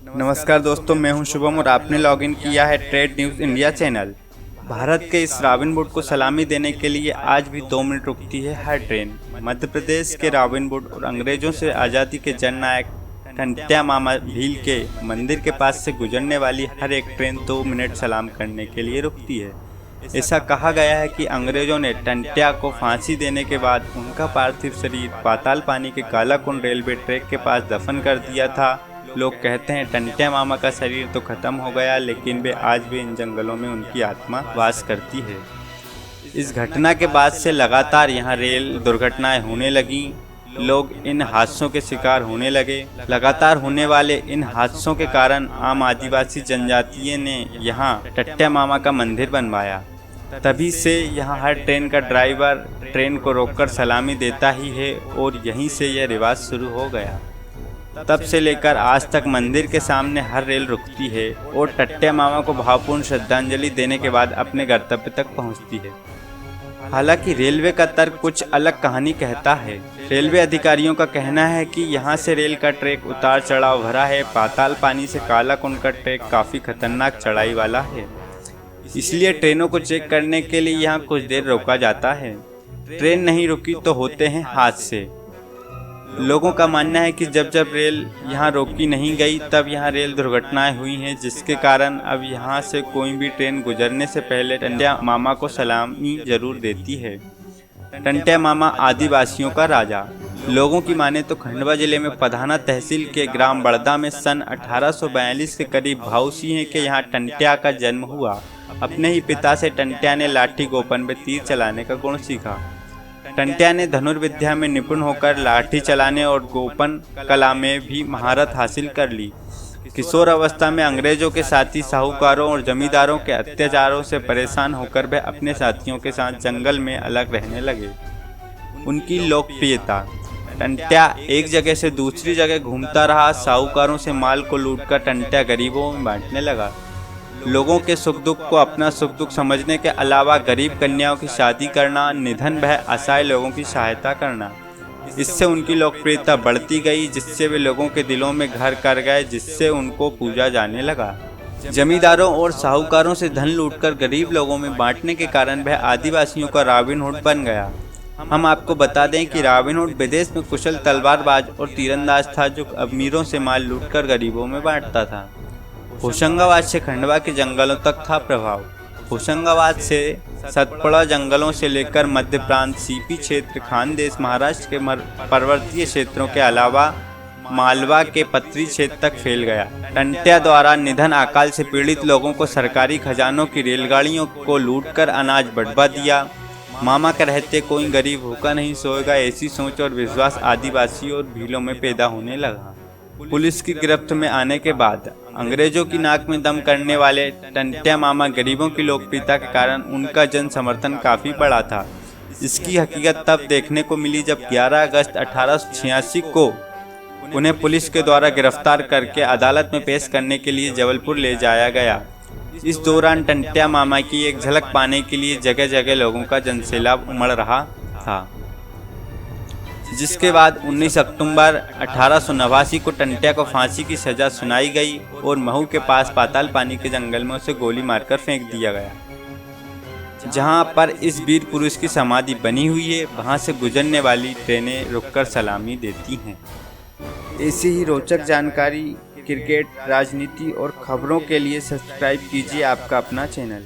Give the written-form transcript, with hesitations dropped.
नमस्कार दोस्तों, मैं हूं शुभम और आपने लॉगिन किया है trade news India channel. Bharat के इस रॉबिनहुड को सलामी देने के लिए आज भी 2 मिनट रुकती है हर ट्रेन। मध्य प्रदेश के रॉबिनहुड और अंग्रेजों से आज़ादी के जननायक टंट्या मामा भील के मंदिर के पास से गुजरने वाली हर एक ट्रेन 2 मिनट सलाम करने के लिए रुकती है। ऐसा कहा गया है कि अंग्रेजों ने टंट्या को फांसी देने के बाद उनका पार्थिव शरीर पाताल पानी के कालाकुंड रेलवे ट्रैक के पास दफन कर दिया था। लोग कहते हैं टंट्या मामा का शरीर तो खत्म हो गया, लेकिन वे आज भी इन जंगलों में उनकी आत्मा वास करती है। इस घटना के बाद से लगातार यहाँ रेल दुर्घटनाएं होने लगीं। लोग इन हादसों के शिकार होने लगे। लगातार होने वाले इन हादसों के कारण आम आदिवासी जनजातियों ने यहाँ टंट्या मामा का मंदिर बनवाया। तभी से यहाँ हर ट्रेन का ड्राइवर ट्रेन को रोककर सलामी देता ही है और यहीं से यह रिवाज शुरू हो गया। तब से लेकर आज तक मंदिर के सामने हर रेल रुकती है और टंट्या मामा को भावपूर्ण श्रद्धांजलि देने के बाद अपने गंतव्य तक पहुँचती है। हालांकि रेलवे का तर्क कुछ अलग कहानी कहता है। रेलवे अधिकारियों का कहना है कि यहाँ से रेल का ट्रैक उतार चढ़ाव भरा है। पाताल पानी से कालाकुंड का ट्रैक काफ़ी खतरनाक चढ़ाई वाला है, इसलिए ट्रेनों को चेक करने के लिए यहाँ कुछ देर रोका जाता है। ट्रेन नहीं रुकी तो होते हैं हादसे। लोगों का मानना है कि जब रेल यहाँ रोकी नहीं गई तब यहाँ रेल दुर्घटनाएं हुई हैं, जिसके कारण अब यहाँ से कोई भी ट्रेन गुजरने से पहले टंट्या मामा को सलामी जरूर देती है। टंट्या मामा आदिवासियों का राजा। लोगों की माने तो खंडवा जिले में पधाना तहसील के ग्राम बड़दा में सन 1842 के करीब भाऊ सिंह के यहाँ टंट्या का जन्म हुआ। अपने ही पिता से टंट्या ने लाठी गोपन में तीर चलाने का गुण सीखा। टंट्या ने धनुर्विद्या में निपुण होकर लाठी चलाने और गोपन कला में भी महारत हासिल कर ली। किशोर अवस्था में अंग्रेजों के साथी साहूकारों और जमींदारों के अत्याचारों से परेशान होकर वह अपने साथियों के साथ जंगल में अलग रहने लगे। उनकी लोकप्रियता। टंट्या एक जगह से दूसरी जगह घूमता रहा। साहूकारों से माल को लूटकर टंट्या गरीबों में बांटने लगा। लोगों के सुख दुख को अपना सुख दुख समझने के अलावा गरीब कन्याओं की शादी करना, निधन भय असहाय लोगों की सहायता करना, इससे उनकी लोकप्रियता बढ़ती गई, जिससे वे लोगों के दिलों में घर कर गए, जिससे उनको पूजा जाने लगा। जमींदारों और साहूकारों से धन लूटकर गरीब लोगों में बांटने के कारण वह आदिवासियों का रॉबिनहुड बन गया। हम आपको बता दें कि रॉबिनहुड विदेश में कुशल तलवारबाज और तीरंदाज था, जो अमीरों से माल लूटकर गरीबों में बांटता था। होशंगाबाद से खंडवा के जंगलों तक था प्रभाव। होशंगाबाद से सतपुड़ा जंगलों से लेकर मध्य प्रांत, सीपी क्षेत्र, खानदेश, महाराष्ट्र के पर्वतीय क्षेत्रों के अलावा मालवा के पथरी क्षेत्र तक फैल गया। टंट्या द्वारा निधन अकाल से पीड़ित लोगों को सरकारी खजानों की रेलगाड़ियों को लूटकर अनाज बंटवा दिया। मामा के रहते कोई गरीब भूखा नहीं सोएगा, ऐसी सोच और विश्वास आदिवासियों और भीलों में पैदा होने लगा। पुलिस की गिरफ्त में आने के बाद अंग्रेजों की नाक में दम करने वाले टंट्या मामा गरीबों की लोकप्रियता के कारण उनका जन समर्थन काफ़ी बढ़ा था। इसकी हकीकत तब देखने को मिली जब 11 अगस्त 1886 को उन्हें पुलिस के द्वारा गिरफ्तार करके अदालत में पेश करने के लिए जबलपुर ले जाया गया। इस दौरान टंट्या मामा की एक झलक पाने के लिए जगह जगह लोगों का जनसैलाब उमड़ रहा था, जिसके बाद 19 अक्टूबर 1889 को टंट्या को फांसी की सजा सुनाई गई और महू के पास पाताल पानी के जंगल में उसे गोली मारकर फेंक दिया गया। जहां पर इस वीर पुरुष की समाधि बनी हुई है, वहां से गुजरने वाली ट्रेनें रुककर सलामी देती हैं। ऐसी ही रोचक जानकारी, क्रिकेट, राजनीति और खबरों के लिए सब्सक्राइब कीजिए आपका अपना चैनल।